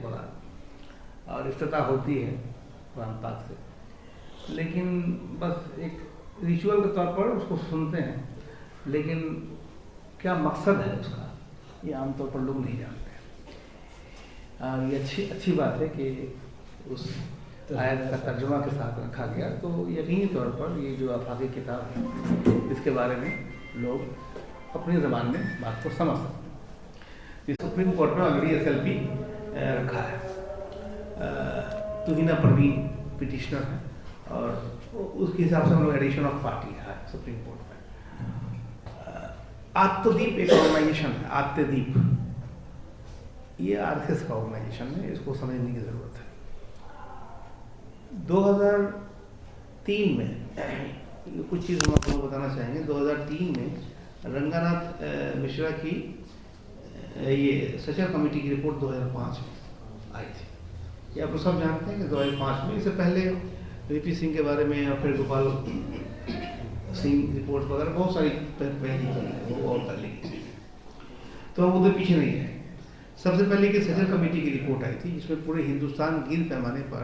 बड़ा और इफ्तिताह होती है कुरान पाक से, लेकिन बस एक रिचुअल के तौर पर उसको सुनते हैं, लेकिन क्या मकसद है उसका ये आमतौर पर लोग नहीं जानते। ये अच्छी बात है कि उस आयत का तर्जुमा के साथ रखा गया, तो यकीनी तौर पर ये जो आफाकी किताब है इसके बारे में लोग अपनी ज़बान में बात को समझ सकते हैं। सुप्रीम कोर्ट में ऑलरेडी SLP रखा है, तुहिना परवीन पिटिशनर है और उसके हिसाब से हम लोग एडिशन ऑफ पार्टी है सुप्रीम कोर्ट में। आत्मदीप एक ऑर्गेनाइजेशन है, आत्मदीप, ये RSS का ऑर्गेनाइजेशन है, इसको समझने की ज़रूरत है। 2003 में कुछ चीज़ हम आपको बताना चाहेंगे। 2003 में रंगानाथ मिश्रा की ये सचर कमेटी की रिपोर्ट 2005 में आई थी। ये आप लोग सब जानते हैं कि 2005 में, इससे पहले VP सिंह के बारे में या फिर गोपाल सिंह रिपोर्ट वगैरह बहुत सारी पहली वो और कर ली, तो हम उधर पीछे नहीं जाएंगे। सबसे पहले कि सचर कमेटी की रिपोर्ट आई थी जिसमें पूरे हिंदुस्तान गिर पैमाने पर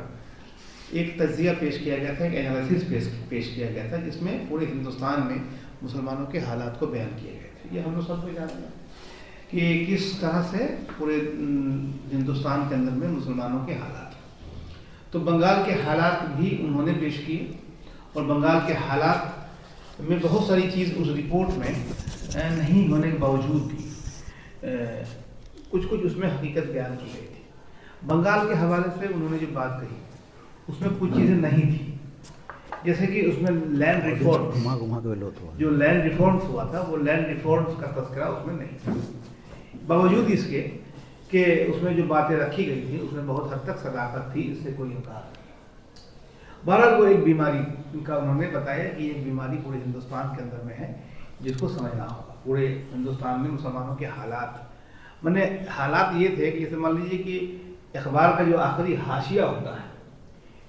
एक तज्जिया पेश किया गया था, एक एनालिसिस पेश किया गया था, जिसमें पूरे हिंदुस्तान में मुसलमानों के हालात को बयान किए गए थे। ये हम लोग सब जानते हैं कि किस तरह से पूरे हिंदुस्तान के अंदर में मुसलमानों के हालात। तो बंगाल के हालात भी उन्होंने पेश किए और बंगाल के हालात में बहुत सारी चीज़ उस रिपोर्ट में नहीं होने के बावजूद भी कुछ उसमें हकीकत बयान की गई थी। बंगाल के हवाले से उन्होंने जो बात कही उसमें कुछ चीज़ें नहीं थी, जैसे कि उसमें लैंड रिफॉर्म्स, जो लैंड रिफॉर्म्स हुआ था वो लैंड रिफॉर्म्स का तस्करा उसमें नहीं था, बावजूद इसके कि उसमें जो बातें रखी गई थी उसमें बहुत हद तक सदाकत थी, इससे कोई इनकार नहीं। बहरहाल वो एक बीमारी इनका उन्होंने बताया कि एक बीमारी पूरे हिंदुस्तान के अंदर में है जिसको समझना होगा। पूरे हिंदुस्तान में मुसलमानों के हालात, मैंने हालात ये थे कि जैसे मान लीजिए कि अखबार का जो आखिरी हाशिया होता है,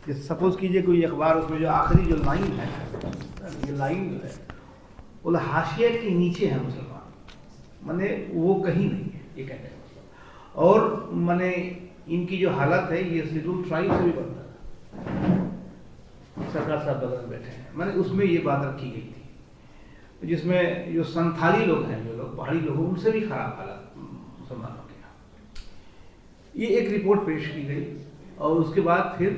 जैसे सपोज कीजिए कोई अखबार, उसमें जो आखिरी जो लाइन है, ये लाइन जो है वो हाशिया के नीचे है मुसलमान, माने वो कहीं नहीं है, ये कहते हैं। और माने इनकी जो हालत है ये शेड्यूल ट्राइब से भी बनता है, सरकार साहब बगल में बैठे हैं, माने उसमें ये बात रखी गई थी, जिसमें जो संथाली लोग हैं, जो लोग पहाड़ी लोग हैं, उनसे भी खराब हालत मुसलमानों के यहाँ। ये एक रिपोर्ट पेश की गई और उसके बाद फिर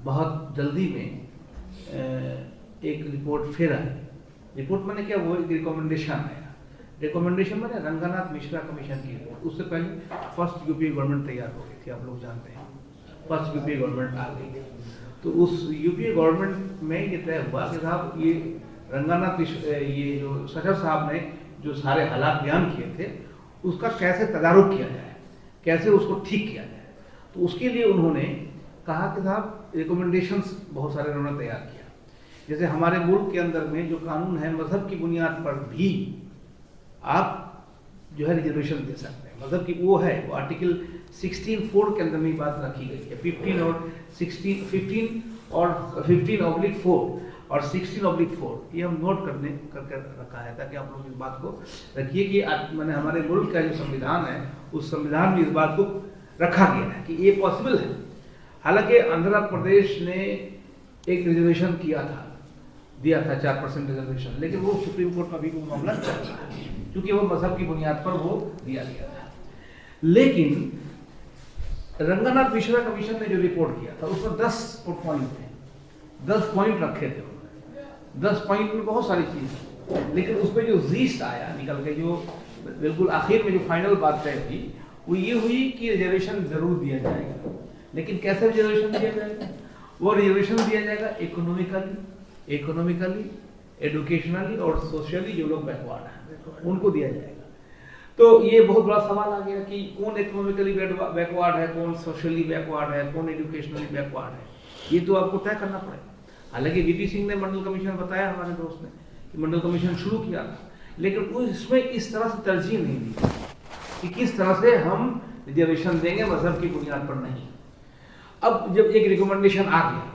बहुत जल्दी में एक रिपोर्ट फिर आई। रिपोर्ट मैंने क्या, वो एक रिकमेंडेशन आया। रिकमेंडेशन मैंने रंगानाथ मिश्रा कमीशन की रिपोर्ट, उससे पहले फर्स्ट यूपी गवर्नमेंट तैयार हो गई थी, आप लोग जानते हैं, फर्स्ट यूपी गवर्नमेंट आ गई थी। तो उस यूपी गवर्नमेंट में ये तय हुआ कि साहब ये रंगानाथ ये जो सचर साहब ने जो सारे हालात बयान किए थे उसका कैसे तदारुक किया जाए, कैसे उसको ठीक किया जाए। तो उसके लिए उन्होंने कहा कि साहब रिकमेंडेशंस बहुत सारे उन्होंने तैयार किया। जैसे हमारे मुल्क के अंदर में जो कानून है, मजहब की बुनियाद पर भी आप जो है रिजर्वेशन दे सकते हैं। मजहब की वो है, वो आर्टिकल 16(4) के अंदर में बात रखी गई है। 15 और 15/4 और 16/4 ये हम नोट करके रखा है ताकि आप लोग इस बात को रखिए कि मैंने हमारे मुल्क का जो संविधान है उस संविधान में इस बात को रखा गया है कि ये पॉसिबल है। हालांकि आंध्र प्रदेश ने एक रिजर्वेशन दिया था 4% रिजर्वेशन, लेकिन वो सुप्रीम कोर्ट में भी वो मामला चल रहा है क्योंकि वो मजहब की बुनियाद पर वो दिया गया था। लेकिन रंगानाथ मिश्रा कमीशन ने जो रिपोर्ट किया था उसमें 10 पॉइंट थे, 10 पॉइंट रखे थे उन्होंने। 10 पॉइंट में बहुत सारी चीज़, लेकिन उसमें जो जीस्ट आया निकल के, जो बिल्कुल आखिर में जो फाइनल बात तय थी वो ये हुई कि रिजर्वेशन जरूर दिया जाएगा। लेकिन कैसे रिजर्वेशन दिया जाएगा? वो रिजर्वेशन दिया जाएगा इकोनॉमिकली, एजुकेशनली और सोशली जो लोग बैकवर्ड हैं उनको दिया जाएगा। तो ये बहुत बड़ा सवाल आ गया कि कौन इकोनॉमिकली बैकवर्ड है, कौन सोशली बैकवर्ड है, कौन एजुकेशनली बैकवर्ड है, ये तो आपको तय करना पड़ेगा। हालांकि VP सिंह ने मंडल कमीशन बताया, हमारे दोस्त ने, कि मंडल कमीशन शुरू किया था, लेकिन उसमें इस तरह से तरजीह नहीं दी कि किस तरह से हम रिजर्वेशन देंगे, मजहब की बुनियाद पर नहीं। अब जब एक रिकमेंडेशन आ गया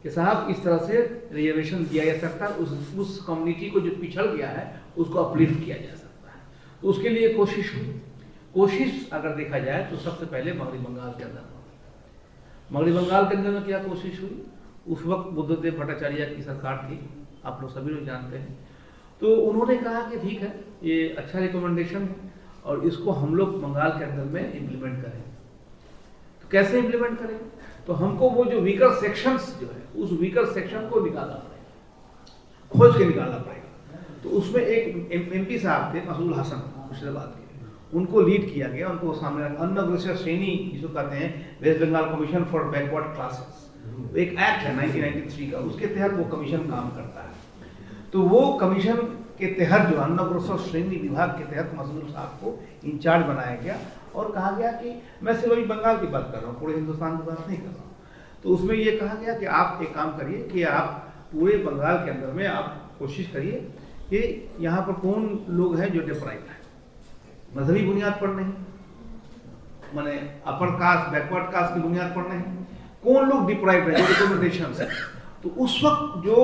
कि साहब इस तरह से रिजर्वेशन दिया जा सकता है, उस कम्युनिटी को जो पिछड़ गया है उसको अपलिफ्ट किया जा सकता है, तो उसके लिए कोशिश हुई। कोशिश अगर देखा जाए तो सबसे पहले मगरबी बंगाल के अंदर, मगरबी बंगाल के अंदर में क्या कोशिश हुई, उस वक्त बुद्धदेव भट्टाचार्य की सरकार थी, आप लोग सभी लोग जानते हैं। तो उन्होंने कहा कि ठीक है, ये अच्छा रिकमेंडेशन है और इसको हम लोग बंगाल के अंदर में इम्प्लीमेंट करेंगे। तो कैसे इम्प्लीमेंट करेंगे, तो हमको वो जो वीकर सेक्शंस जो है, उस वीकर सेक्शन को निकालना पड़ेगा, खोज के निकालना पड़ेगा। तो उसमें एक एमपी साहब थे मसूल हसन मुर्शिदाबाद के, उनको लीड किया गया, उनको सामने अनअग्रसर श्रेणी जिसको कहते हैं, West Bengal commission for backward classes, एक एक्ट है 1993 का, उसके तहत वो कमीशन काम करता है। तो वो कमीशन के तहत जो अनअग्रसर श्रेणी विभाग के तहत मसूल साहब को इंचार्ज बनाया गया और कहा गया कि मैं सिर्फ अभी बंगाल की बात कर रहा हूँ, पूरे हिंदुस्तान की बात नहीं कर रहा हूँ। तो उसमें ये कहा गया कि आप एक काम करिए कि आप पूरे बंगाल के अंदर में आप कोशिश करिए कि यहाँ पर कौन लोग हैं जो डिप्राइव्ड है, मजहबी बुनियाद पर नहीं, माने अपर कास्ट बैकवर्ड कास्ट की बुनियाद पर नहीं, कौन लोग डिप्राइव्ड है, जो रिकमेंडेशन है। तो उस वक्त जो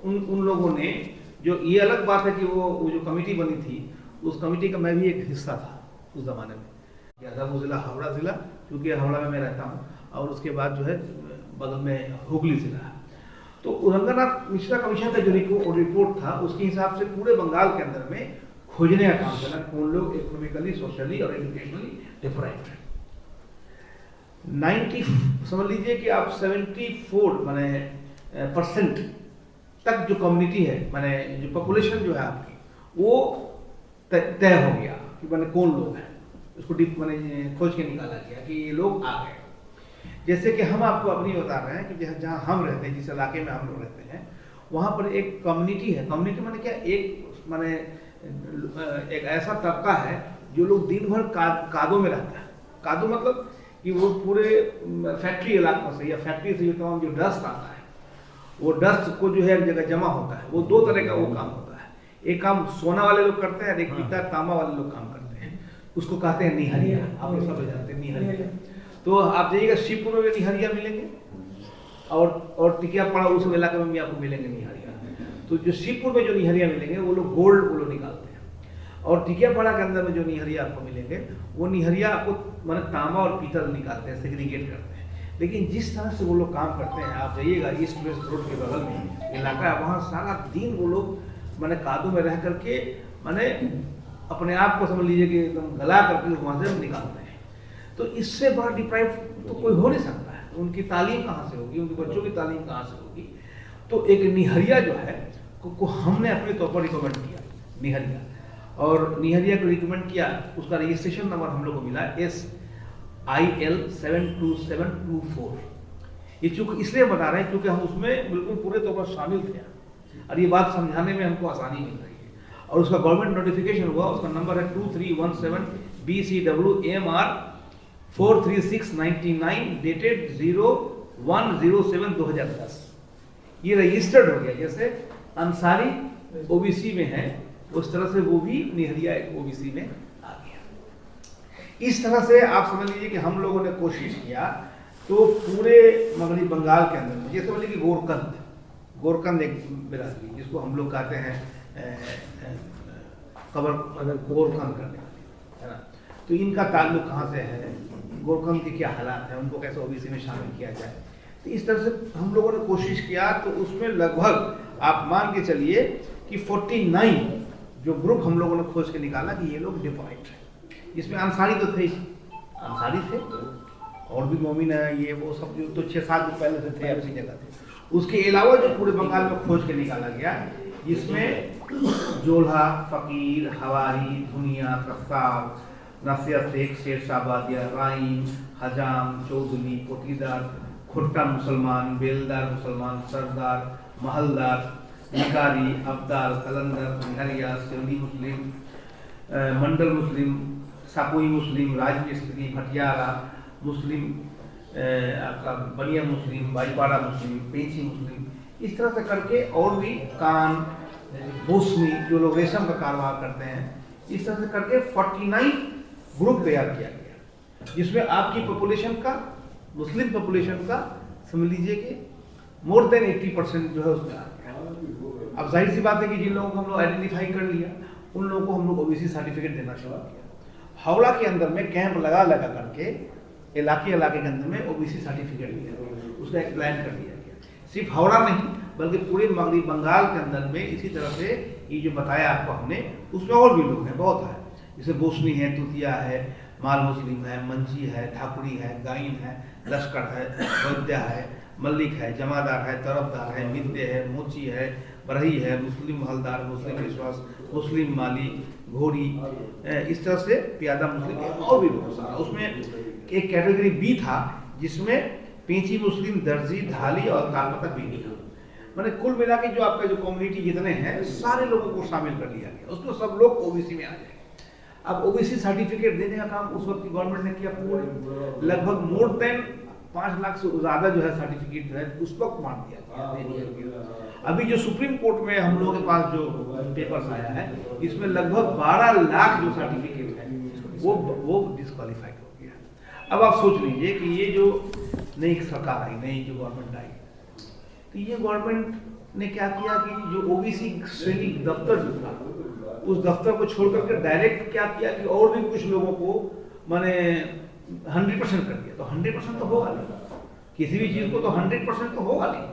उन लोगों ने, जो ये अलग बात है कि वो जो कमेटी बनी थी, उस कमेटी का मैं भी एक हिस्सा था उस जमाने में। वो जिला हावड़ा जिला, क्योंकि हावड़ा में मैं रहता हूँ, और उसके बाद जो है बगल में हुगली जिला है। तो रंगनाथ मिश्रा कमीशन का जो रिपोर्ट था, उसके हिसाब से पूरे बंगाल के अंदर में खोजने का काम करना, कौन लोग इकोनॉमिकली, सोशली और एजुकेशनली डिप्राइव्ड है। 90 समझ लीजिए कि आप 74 माने परसेंट तक जो कम्युनिटी है, माने जो पॉपुलेशन जो है आपकी, वो तय हो गया कि माने कौन लोग हैं, उसको माने खोज के निकाला गया कि ये लोग आ गए। जैसे कि हम आपको अपनी बता रहे हैं कि जहाँ हम रहते हैं, जिस इलाके में हम लोग रहते हैं, वहाँ पर एक कम्युनिटी है। कम्युनिटी माने क्या, एक माने एक ऐसा तबका है जो लोग दिन भर कादों में रहता है। कादो मतलब कि वो पूरे फैक्ट्री इलाकों से या फैक्ट्री से तमाम जो डस्ट आता है, वो डस्ट को जो है एक जगह जमा होता है। वो दो तरह का वो काम होता है, एक काम सोना वाले लोग करते हैं, एक पीतल तांबा वाले लोग काम करते हैं, उसको कहते हैं निहरिया। आप लोग सब जानते हैं निहरिया। तो आप जाइएगा शिवपुर में भी निहरिया मिलेंगे और टिकियापाड़ा उस इलाके में भी आपको मिलेंगे निहरिया। तो जो शिवपुर में जो निहरिया मिलेंगे वो लोग गोल्ड वो लोग निकालते हैं, और टिकियापाड़ा के अंदर में जो निहरिया आपको मिलेंगे वो निहरिया आपको माने तांबा और पीतल निकालते हैं, सेग्रीगेट करते हैं। लेकिन जिस तरह से वो लोग काम करते हैं, आप जाइएगा ईस्ट वेस्ट रोड के बगल में इलाका है, वहाँ सारा दिन वो लोग माने कादों में रह करके माने अपने आप को समझ लीजिए कि एकदम गला करके वहाँ से निकालते हैं। तो इससे बड़ा डिप्राइव तो कोई हो नहीं सकता है। उनकी तालीम कहाँ से होगी, उनके बच्चों की तालीम कहाँ से होगी। तो एक निहरिया जो है को हमने अपने तौर पर रिकमेंड किया निहरिया, और निहरिया को रिकमेंड किया। उसका रजिस्ट्रेशन नंबर हम लोग को मिला SIL 72724। ये चूँकि इसलिए बता रहे हैं क्योंकि हम उसमें बिल्कुल पूरे तौर पर शामिल थे और ये बात समझाने में हमको आसानी मिल रही है। और उसका गवर्नमेंट नोटिफिकेशन हुआ, उसका नंबर है 2317 BCWMR 43699 डेटेड 01/07/2010। ये रजिस्टर्ड हो गया। जैसे अंसारी OBC में है, उस तरह से वो भी निहरिया एक OBC में आ गया। इस तरह से आप समझ लीजिए कि हम लोगों ने कोशिश किया। तो पूरे मगरबी बंगाल के अंदर में, जैसे समझ लीजिए गोरकंद एक बिरादरी जिसको हम लोग कहते हैं कबर अगर गोरकंद करने वाली है ना, तो इनका ताल्लुक कहाँ से है, गोरकंद के क्या हालात हैं, उनको कैसे OBC में शामिल किया जाए। तो इस तरह से हम लोगों ने कोशिश किया। तो उसमें लगभग आप मान के चलिए कि 49 जो ग्रुप हम लोगों ने खोज के निकाला कि ये लोग डिप्राइव्ड है। इसमें अंसारी तो थे, अंसारी थे और भी मोमिन है, ये वो सब जो तो 6-7 जो पहले से थे अपनी जगह थे। उसके अलावा जो पूरे बंगाल में खोज के निकाला गया, जिसमें जोल्हा, फकीर, हवारी, धुनिया, कस्तार, नसीहत शेख, शेरशाहबादिया, राइन, हजाम, चौधरी, कोटीदार, खुट्टा मुसलमान, बेलदार मुसलमान, सरदार, महलदार, निकारी, अब्दाल, कलंदर, निहरिया, सिंधी मुस्लिम, मंडल मुस्लिम, सापुई मुस्लिम, राजमिस्त्री, भटियारा मुस्लिम, आपका बनिया मुस्लिम, बाईपाड़ा मुस्लिम, पेंची मुस्लिम, इस तरह से करके और भी कान, बोसनी जो लोग रेशम का कारोबार करते हैं, इस तरह से करके 49 ग्रुप तैयार किया गया, जिसमें आपकी पॉपुलेशन का, मुस्लिम पॉपुलेशन का समझ लीजिए कि मोर देन 80% जो है उसमें आ गया। अब जाहिर सी बात है कि जिन लोगों को हम लोग आइडेंटिफाई कर लिया, उन लोगों को हम लोग OBC सर्टिफिकेट देना शुरू किया। हावड़ा के अंदर में कैंप लगा लगा करके इलाके के अंदर में ओबीसी सर्टिफिकेट दिया गया, उसका एक प्लान कर दिया गया। सिर्फ हावड़ा नहीं बल्कि पूरे मगरबी बंगाल के अंदर में इसी तरह से ये जो बताया आपको हमने, उसमें और भी लोग हैं, बहुत है, जैसे बोसनी है, तुतिया है, माल मुस्लिम है, मंजी है, ठाकुरी है, गाइन है, लश्कर है, वैद्या है, मल्लिक है, जमादार है, तरफदार है, मिद्दे है, मोची है, बरही है, मुस्लिम हलदार, मुस्लिम विश्वास, मुस्लिम माली, घोड़ी, इस तरह से प्यादा मुस्लिम और भी बहुत सारा। उसमें एक कैटेगरी बी था जिसमें पेंची मुस्लिम, दर्जी, धाली और कालपता बीनी, मैंने कुल मिला के जो आपका जो कम्युनिटी जितने हैं सारे लोगों को शामिल कर लिया गया, उसमें सब लोग ओबीसी में आ जाए। अब ओबीसी सर्टिफिकेट देने का काम उस वक्त की गवर्नमेंट ने किया, पूरे लगभग मोर देन 5 लाख से ज्यादा जो है सर्टिफिकेट जो है उस वक्त मान दिया गया। अभी जो सुप्रीम कोर्ट में हम लोगों के पास जो पेपर्स आया है, इसमें लगभग 12 लाख जो सर्टिफिकेट है वो डिस्क्वालीफाइड हो गया। अब आप सोच लीजिए कि ये जो नई सरकार आई, नई जो गवर्नमेंट आई, तो ये गवर्नमेंट ने क्या किया कि जो ओबीसी श्रेणी दफ्तर जो था उस दफ्तर को छोड़ करके डायरेक्ट क्या किया कि और भी कुछ लोगों को मैंने 100% कर दिया। तो 100% तो होगा नहीं, किसी भी चीज को तो 100% तो होगा नहीं,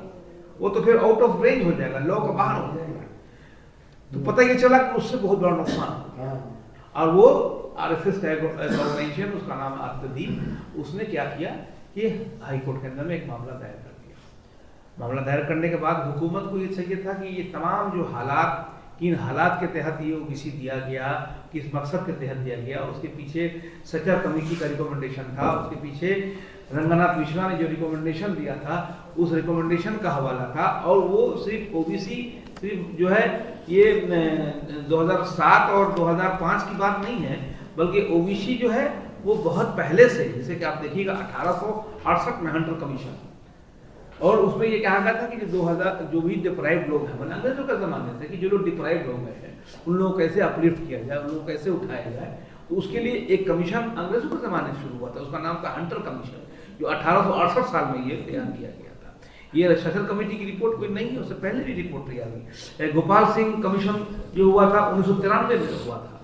वो तो फिर आउट ऑफ रेंज हो जाएगा, लॉ का बाहर हो जाएगा। तो पता ये चला कि उससे बहुत बड़ा नुकसान हो, और वो आरएसएस का ऑर्गेनाइजेशन, उसका नाम आत्मदीप, उसने क्या किया कि हाई कोर्ट के अंदर में एक मामला दायर कर दिया। मामला दायर करने के बाद हुकूमत को ये चाहिए था कि ये तमाम जो हालात, किन हालात के तहत ये ओबीसी दिया गया, किस मकसद के तहत दिया गया, उसके पीछे सचर कमेटी का रिकमेंडेशन था, उसके पीछे रंगनाथ मिश्रा ने जो रिकमेंडेशन दिया था उस रिकमेंडेशन का हवाला था। और वो सिर्फ ओबीसी सिर्फ जो है ये 2007 और 2005 की बात नहीं है, बल्कि ओबीसी जो है वो बहुत पहले से, जैसे कि आप देखिएगा 1868 में हंटर कमीशन, और उसमें ये कहा गया था कि 2000 जो भी डिप्राइव्ड लोग हैं, मतलब अंग्रेजों के ज़माने से, कि जो लोग डिप्राइव्ड लोग हैं उन लोगों को कैसे अपलिफ्ट किया जाए, उन लोगों को कैसे उठाया जाए। तो उसके लिए एक कमीशन अंग्रेजों के ज़माने से शुरू हुआ था, उसका नाम था हंटर कमीशन, जो 1868 साल में ये तैयार किया गया था। ये सेशन कमेटी की रिपोर्ट कोई नहीं है, उससे पहले भी रिपोर्ट तैयार हुई। गोपाल सिंह कमीशन जो हुआ था 1993 में हुआ था,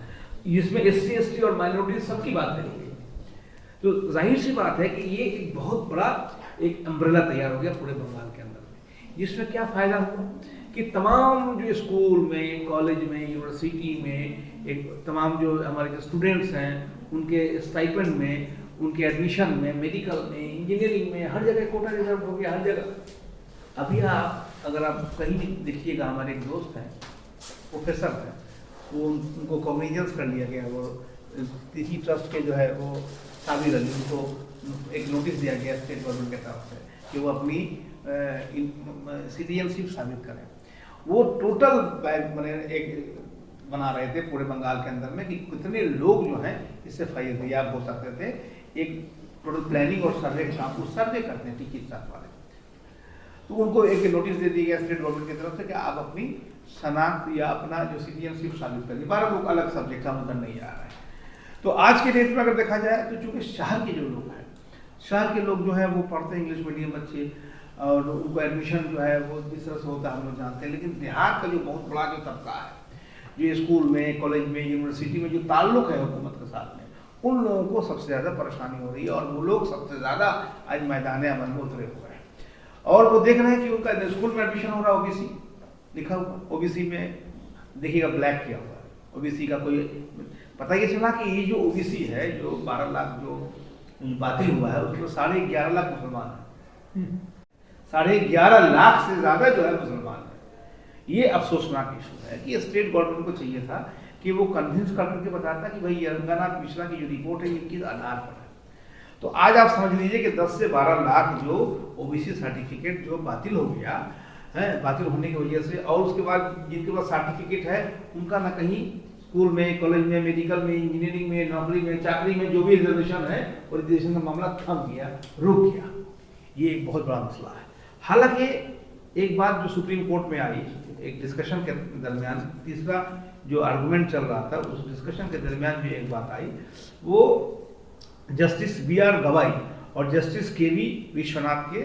जिसमें SC ST और माइनॉरिटी सबकी बात करी गई। तो जाहिर सी बात है कि ये एक बहुत बड़ा एक अम्ब्रेला तैयार हो गया पूरे बंगाल के अंदर में, जिसमें क्या फायदा हुआ कि तमाम जो स्कूल में, कॉलेज में, यूनिवर्सिटी में, एक तमाम जो हमारे जो स्टूडेंट्स हैं उनके स्टाइपेंड में, उनके एडमिशन में, मेडिकल में, इंजीनियरिंग में, हर जगह कोटा रिजर्व हो गया, हर जगह। अभी आप अगर आप कहीं भी देखिएगा, हमारे एक दोस्त हैं, प्रोफेसर हैं, वो उनको कॉग्निजेंस कर लिया गया, वो किसी ट्रस्ट के जो है वो साबिर अली, उनको एक नोटिस दिया गया स्टेट गवर्नमेंट के तरफ से कि वो अपनी सिटीजनशिप साबित करें। वो टोटल मैंने एक बना रहे थे पूरे बंगाल के अंदर में कि कितने लोग जो हैं इससे फायदेयाब हो सकते थे। एक टोटल प्लानिंग और सर्वे का काम, सर्वे करते हैं टीचर साथ वाले, तो उनको एक नोटिस दे दिया गया स्टेट गवर्नमेंट की तरफ से कि आप अपनी शनाख्त या अपना जो सिटीजनशिप साबित करिए। 12 लोग अलग सब्जेक्ट का मुद्दा नहीं आ रहा है। तो आज के डेट में अगर देखा जाए तो चूंकि शहर के जो लोग हैं, शहर के लोग जो है वो पढ़ते हैं इंग्लिश मीडियम बच्चे, और उनको एडमिशन जो है वो इस तरह से होता है, हम लोग जानते हैं। लेकिन देहात का जो बहुत बड़ा जो तबका है, जो स्कूल में, कॉलेज में, यूनिवर्सिटी में जो ताल्लुक है हुकूमत के साथ में, उन लोगों को सबसे ज़्यादा परेशानी हो रही है, और वो लोग सबसे ज़्यादा आज मैदान अमल में उतरे हुए हैं। और वो देख रहे हैं कि उनका स्कूल में एडमिशन हो रहा है ओबीसी लिखा हुआ, ओबीसी में देखिएगा ब्लैक किया हुआ है, ओबीसी का कोई पता ये चला कि ये जो ओबीसी है, जो 12 लाख जो बातिल हुआ है, उसमें 11.5 लाख मुसलमान हैं। 11.5 लाख से ज्यादा जो है मुसलमान है। ये अफसोसनाक इशू है कि स्टेट गवर्नमेंट को चाहिए था कि वो कन्विंस करके बताता कि भाई रंगनाथ मिश्रा की जो रिपोर्ट है ये किस आधार पर है। तो आज आप समझ लीजिए कि 10 से 12 लाख जो ओबीसी सर्टिफिकेट जो बातिल हो गया है, बातिल होने की वजह से, और उसके बाद जिनके पास सर्टिफिकेट है उनका ना कहीं स्कूल में, कॉलेज में, मेडिकल में, इंजीनियरिंग में, नौकरी में, चाकरी में जो भी रिजर्वेशन है, और रिजर्वेशन का मामला थम गया, रुक गया। ये एक बहुत बड़ा मसला है। हालांकि एक बात जो सुप्रीम कोर्ट में आई, एक डिस्कशन के दरमियान, तीसरा जो आर्गुमेंट चल रहा था उस डिस्कशन के दरमियान भी एक बात आई, वो जस्टिस BR गवाई और जस्टिस KV विश्वनाथ के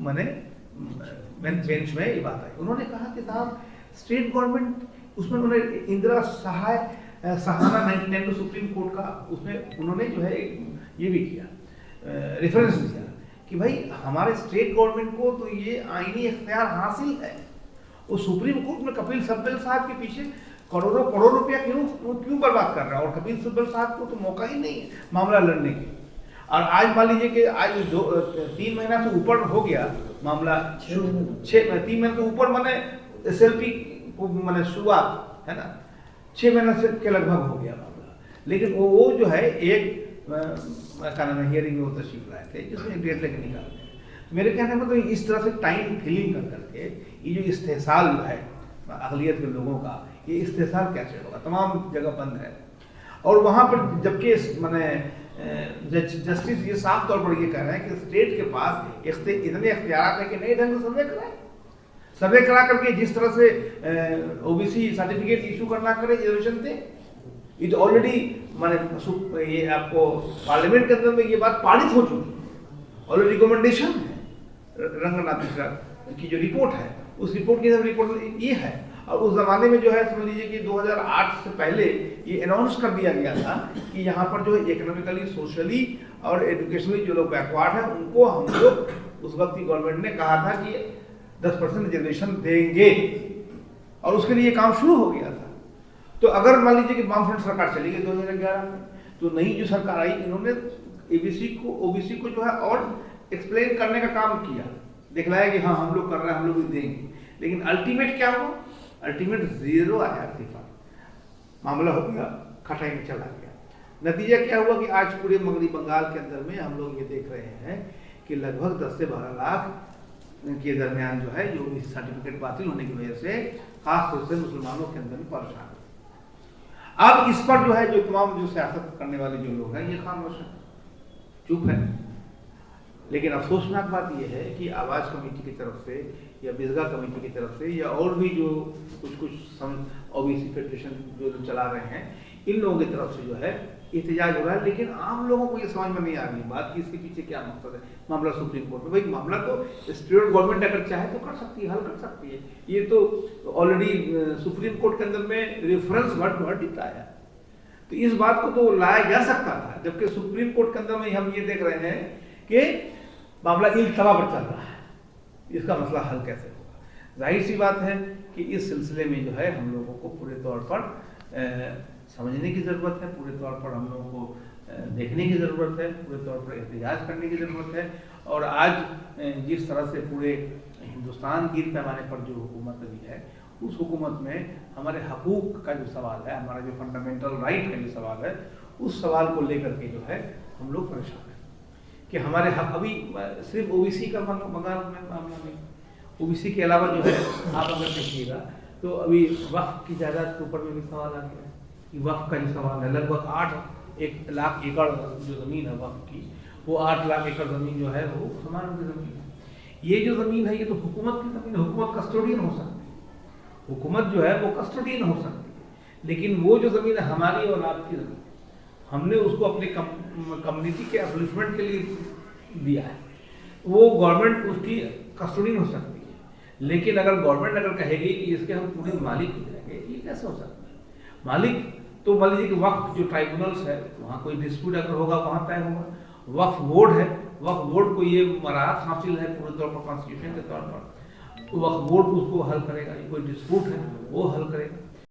मैंने बेंच में ये बात आई। उन्होंने कहा कि साहब स्टेट गवर्नमेंट, उसमें उन्होंने इंदिरा सहाय सहाना 1992 सुप्रीम कोर्ट का, उसमें उन्होंने जो है ये भी किया, रेफरेंस दिया कि भाई हमारे स्टेट गवर्नमेंट को तो ये आईनी इख्तियार हासिल है। वो सुप्रीम कोर्ट में कपिल सिब्बल साहब के पीछे करोड़ों करोड़ रुपया क्यों बर्बाद कर रहा है, और कपिल सिब्बल साहब को तो मौका ही नहीं है मामला लड़ने के। और आज मान लीजिए कि आज 3 महीना से ऊपर हो गया मामला, 3 महीने से ऊपर माने SLP को माने शुरुआत है ना, 6 महीना से के लगभग हो गया मामला। लेकिन वो जो है एक क्या नाम है, हियरिंग में वो तशरीफ लाए थे जिसमें एक डेट लेके निकालते हैं। मेरे कहने में तो इस तरह से टाइम किलिंग कर करके ये जो इस्तेसाल जो है अक़लियत के लोगों का, ये इस्तेसाल कैसे होगा, तमाम जगह बंद है। और वहाँ पर जबकि मैंने जस्टिस ये साफ तौर पर ये कह रहे हैं कि स्टेट के पास इतने इख्तियार है कि नए ढंग से सर्वे करा करके जिस तरह से OBC सर्टिफिकेट इशू करना करे रिजर्वेशन थे, ये तो ऑलरेडी माने ये आपको पार्लियामेंट के अंदर में ये बात पारित हो चुकी है, ऑलरेडी रिकमेंडेशन है। रंगनाथ मिश्रा की जो रिपोर्ट है, उस रिपोर्ट की रिपोर्ट ये है। और उस जमाने में जो है समझ लीजिए कि 2008 से पहले ये अनाउंस कर दिया गया था कि यहाँ पर जो है इकोनॉमिकली, सोशली और एजुकेशनली जो लोग बैकवर्ड हैं उनको हम लोग, उस वक्त की गवर्नमेंट ने कहा था कि 10% रिजर्वेशन देंगे, और उसके लिए काम शुरू हो गया था। तो अगर मान लीजिए कि वामफ्रंट सरकार चली गई 2011 में, तो नई जो सरकार आई, इन्होंने OBC को जो है और एक्सप्लेन करने का काम किया, दिखलाया कि हाँ हम लोग कर रहे हैं, हम लोग भी देंगे। लेकिन अल्टीमेट क्या हुआ, अल्टीमेट 0 आया, मामला हो गया, खटाई में चला गया। नतीजा क्या हुआ कि आज पूरे मगरबी बंगाल के अंदर में हम लोग ये देख रहे हैं कि लगभग 10 से 12 लाख के दरमियान जो है जो सर्टिफिकेट बातिल होने की वजह से खासतौर से मुसलमानों के अंदर भी परेशान है। अब इस पर जो है जो तमाम जो सियासत करने वाले जो लोग हैं ये खामोश है, चुप है। लेकिन अफसोसनाक बात यह है कि आवाज़ कमेटी की तरफ से या बिजगा कमेटी की तरफ से या और भी जो कुछ OBC फेडरेशन जो चला रहे हैं, इन लोगों की तरफ से जो है एहतजाज हो रहा है। लेकिन आम लोगों को ये समझ में नहीं आ रही बात कि इसके पीछे क्या मकसद है। मामला सुप्रीम कोर्ट में, भाई मामला तो स्टेट गवर्नमेंट अगर चाहे तो कर सकती है, हल कर सकती है। ये तो ऑलरेडी सुप्रीम कोर्ट के अंदर में रेफरेंस वर्ड दिखता है, तो इस बात को तो लाया जा सकता था। जबकि सुप्रीम कोर्ट के अंदर में हम ये देख रहे हैं कि मामला इल्तवा पर चल रहा है, इसका मसला हल कैसे होगा। जाहिर सी बात है कि इस सिलसिले में जो है हम लोगों को पूरे तौर पर समझने की ज़रूरत है, पूरे तौर पर हम लोगों को देखने की ज़रूरत है, पूरे तौर पर एहतजाज करने की ज़रूरत है। और आज जिस तरह से पूरे हिंदुस्तान गिर पैमाने पर जो हुकूमत अभी है, उस हुकूमत में हमारे हकूक़ का जो सवाल है, हमारा जो फंडामेंटल राइट का जो सवाल है, उस सवाल को लेकर के जो है हम लोग परेशान हैं कि हमारे हक अभी सिर्फ OBC का मामला नहीं, OBC के अलावा जो है आप अगर देखिएगा तो अभी वक्फ की जायदाद के ऊपर में भी सवाल आ गया है कि वक्फ का जो सवाल है, लगभग 8 लाख एकड़ जो ज़मीन है वक्फ की, वो 8 लाख एकड़ ज़मीन जो है वो मुसलमानों की ज़मीन है। ये जो ज़मीन है ये तो हुकूमत की ज़मीन है, हुकूमत कस्टोडियन हो सकती है, हुकूमत जो है वो कस्टोडियन हो सकती है। लेकिन वो जो ज़मीन है हमारी और आपकी ज़मीन, हमने उसको अपने कम्युनिटी के अपलिफ्टमेंट के लिए दिया है, वो गवर्नमेंट उसकी कस्टोडियन हो सकती है। लेकिन अगर गवर्नमेंट अगर कहेगी कि इसके हम पूरे मालिक हो जाएंगे, ये कैसे हो सकता है। मालिक तो मान लीजिए कि वक्फ जो ट्राइब्यूनल्स है, वहाँ कोई डिस्प्यूट अगर होगा वहाँ तय होगा। वक्फ बोर्ड है, वक्फ बोर्ड को ये मराहत हासिल है पूरे तौर पर कॉन्स्टिट्यूशन के तौर पर, तो वक्फ बोर्ड उसको हल करेगा। कोई डिस्प्यूट है वो हल करेगा।